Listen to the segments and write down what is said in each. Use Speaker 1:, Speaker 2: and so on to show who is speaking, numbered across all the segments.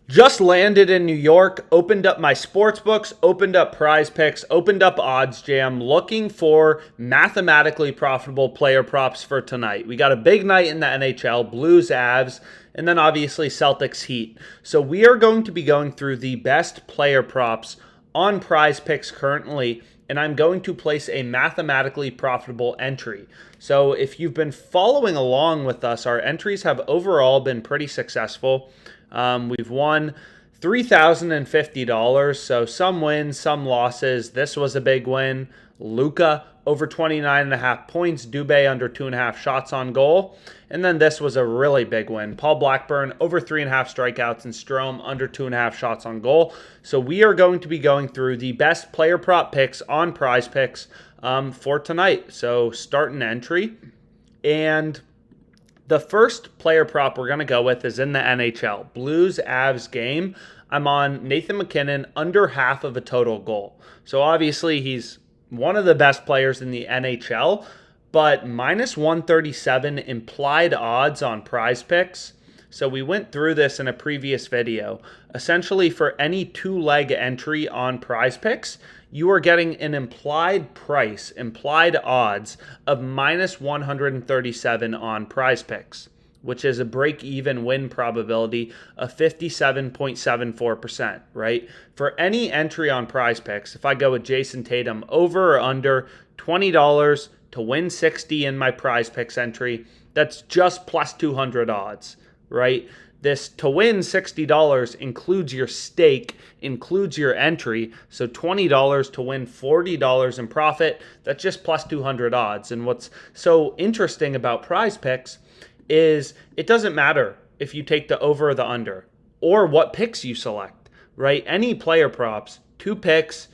Speaker 1: Just landed in New York, opened up my sportsbooks, opened up PrizePicks, opened up OddsJam, looking for mathematically profitable player props for tonight. We got a big night in the NHL, Blues, Avs, and then obviously Celtics, Heat. So we are going to be going through the best player props on PrizePicks currently, and I'm going to place a mathematically profitable entry. So if you've been following along with us, our entries have overall been pretty successful. We've won $3,050, so some wins, some losses. This was a big win. Luka over 29.5 points, Dubé under 2.5 shots on goal. And then this was a really big win. Paul Blackburn over 3.5 strikeouts and Strome under 2.5 shots on goal. So we are going to be going through the best player prop picks on PrizePicks for tonight. So start an entry. And the first player prop we're going to go with is in the NHL. Blues Avs game. I'm on Nathan MacKinnon under half of a total goal. So obviously he's one of the best players in the NHL, but minus 137 implied odds on PrizePicks. So we went through this in a previous video. Essentially, for any two-leg entry on PrizePicks, you are getting an implied price, implied odds of minus 137 on PrizePicks, which is a break-even win probability of 57.74%, right? For any entry on PrizePicks, if I go with Jason Tatum over or under $20 to win 60 in my PrizePicks entry, that's just plus 200 odds, right? This to win $60 includes your stake, includes your entry. So $20 to win $40 in profit, that's just plus 200 odds. And what's so interesting about PrizePicks is it doesn't matter if you take the over or the under or what picks you select, right? Any player props, 2 picks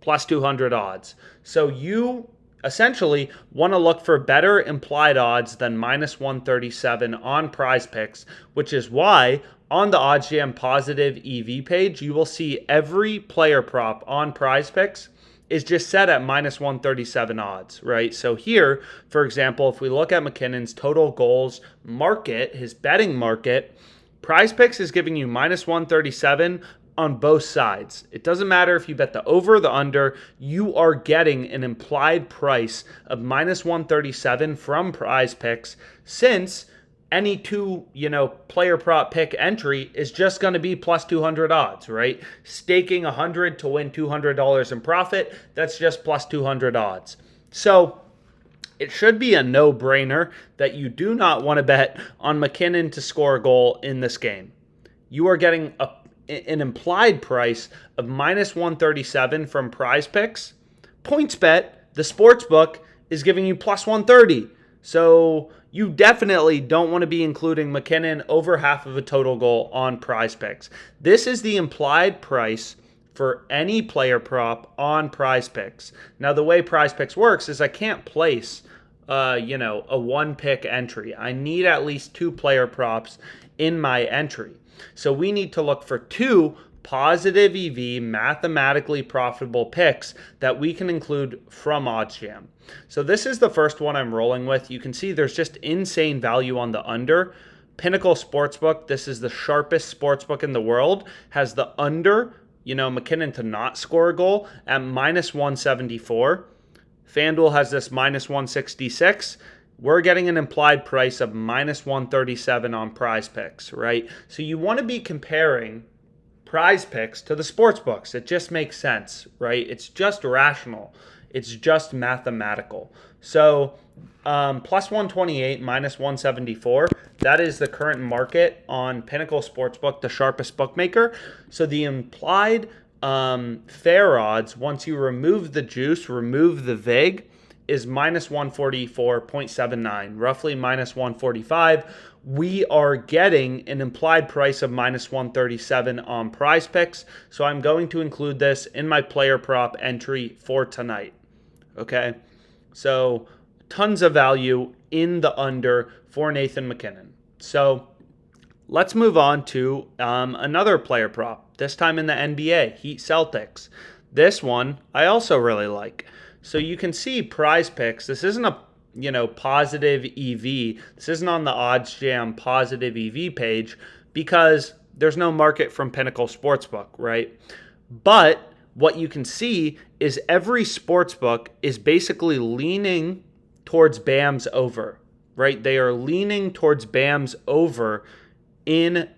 Speaker 1: plus 200 odds. So you essentially want to look for better implied odds than minus 137 on PrizePicks, which is why on the OddsJam positive EV page, you will see every player prop on PrizePicks is just set at minus 137 odds, right? So here, for example, if we look at MacKinnon's total goals market, his betting market, PrizePicks is giving you minus 137 on both sides. It doesn't matter if you bet the over or the under, you are getting an implied price of minus 137 from PrizePicks, since any two, player prop pick entry is just going to be plus 200 odds, right? Staking 100 to win $200 in profit, that's just plus 200 odds. So it should be a no-brainer that you do not want to bet on MacKinnon to score a goal in this game. You are getting an implied price of minus 137 from PrizePicks. PointsBet, the sportsbook, is giving you plus 130. So you definitely don't want to be including MacKinnon over half of a total goal on PrizePicks. This is the implied price for any player prop on PrizePicks. Now, the way PrizePicks works is I can't place a one-pick entry. I need at least 2 player props in my entry. So we need to look for 2 positive EV, mathematically profitable picks that we can include from OddsJam. So this is the first one I'm rolling with. You can see there's just insane value on the under. Pinnacle Sportsbook, this is the sharpest sportsbook in the world, has the under, MacKinnon to not score a goal at minus 174. FanDuel has this minus 166. We're getting an implied price of minus 137 on PrizePicks, right? So you want to be comparing PrizePicks to the sportsbooks. It just makes sense, right? It's just rational. It's just mathematical. So plus 128, minus 174, that is the current market on Pinnacle Sportsbook, the sharpest bookmaker. So the implied fair odds, once you remove the juice, remove the vig, is minus 144.79, roughly minus 145. We are getting an implied price of minus 137 on PrizePicks, so I'm going to include this in my player prop entry for tonight. Okay, so tons of value in the under for Nathan MacKinnon. So let's move on to another player prop, this time in the NBA, Heat Celtics. This one I also really like. So you can see PrizePicks. This isn't a positive EV. This isn't on the OddsJam positive EV page because there's no market from Pinnacle Sportsbook, right? But what you can see is every sportsbook is basically leaning towards Bam's over, right? They are leaning towards Bam's over in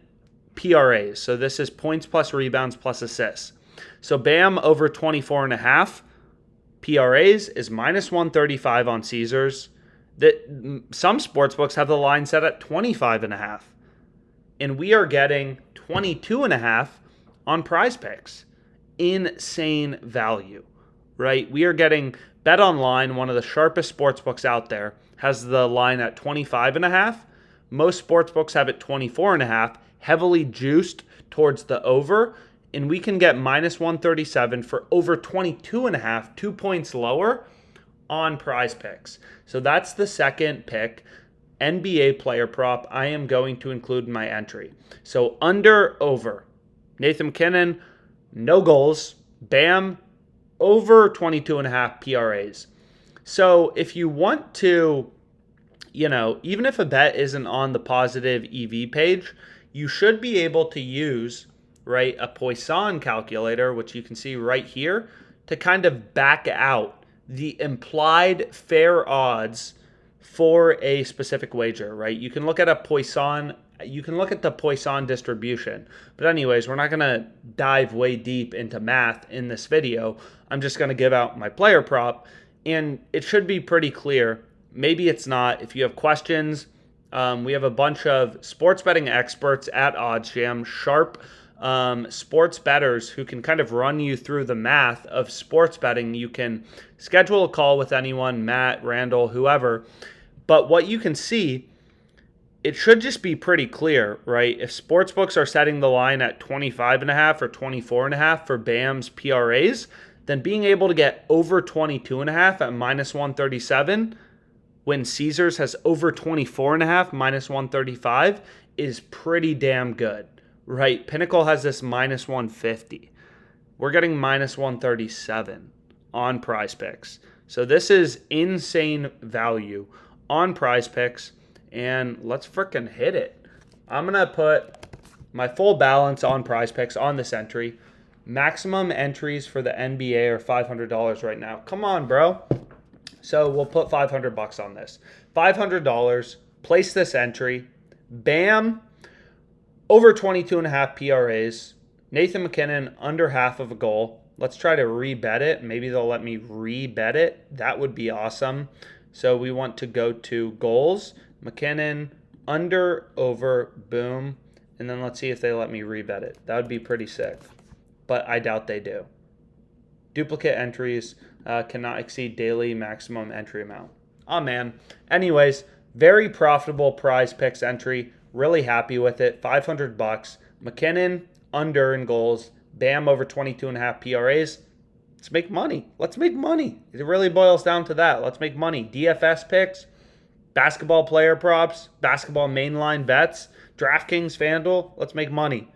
Speaker 1: PRAs. So this is points plus rebounds plus assists. So Bam over 24.5 PRAs is minus 135 on Caesars. Some sportsbooks have the line set at 25.5. And we are getting 22.5 on PrizePicks. Insane value, right? We are getting BetOnline, one of the sharpest sportsbooks out there, has the line at 25.5. Most sportsbooks have it 24.5, heavily juiced towards the over, and we can get minus 137 for over 22.5, 2 points lower on PrizePicks. So that's the second pick. NBA player prop I am going to include in my entry. So under, over. Nathan MacKinnon, no goals. Bam, over 22.5 PRAs. So if you want to, even if a bet isn't on the positive EV page, you should be able to use, right, a Poisson calculator, which you can see right here, to kind of back out the implied fair odds for a specific wager, right? You can look at the Poisson distribution. But anyways, we're not going to dive way deep into math in this video. I'm just going to give out my player prop, and it should be pretty clear. Maybe it's not. If you have questions, we have a bunch of sports betting experts at OddsJam, sharp sports bettors who can kind of run you through the math of sports betting. You can schedule a call with anyone, Matt, Randall, whoever. But what you can see, it should just be pretty clear, right? If sportsbooks are setting the line at 25.5 or 24.5 for Bam's PRAs, then being able to get over 22.5 at minus 137 when Caesars has over 24.5 minus 135 is pretty damn good, right? Pinnacle has this minus 150. We're getting minus 137 on PrizePicks. So this is insane value on PrizePicks, and let's frickin' hit it. I'm going to put my full balance on PrizePicks on this entry. Maximum entries for the NBA are $500 right now. Come on, bro. So we'll put $500 on this. $500, place this entry. Bam, over 22.5 PRAs. Nathan MacKinnon, under half of a goal. Let's try to rebet it. Maybe they'll let me rebet it. That would be awesome. So we want to go to goals. MacKinnon, under, over, boom. And then let's see if they let me rebet it. That would be pretty sick. But I doubt they do. Duplicate entries cannot exceed daily maximum entry amount. Oh, man. Anyways, very profitable PrizePicks entry. Really happy with it. $500. MacKinnon, under in goals. Bam, over 22.5 PRAs. Let's make money. Let's make money. It really boils down to that. Let's make money. DFS picks, basketball player props, basketball mainline bets, DraftKings, FanDuel. Let's make money.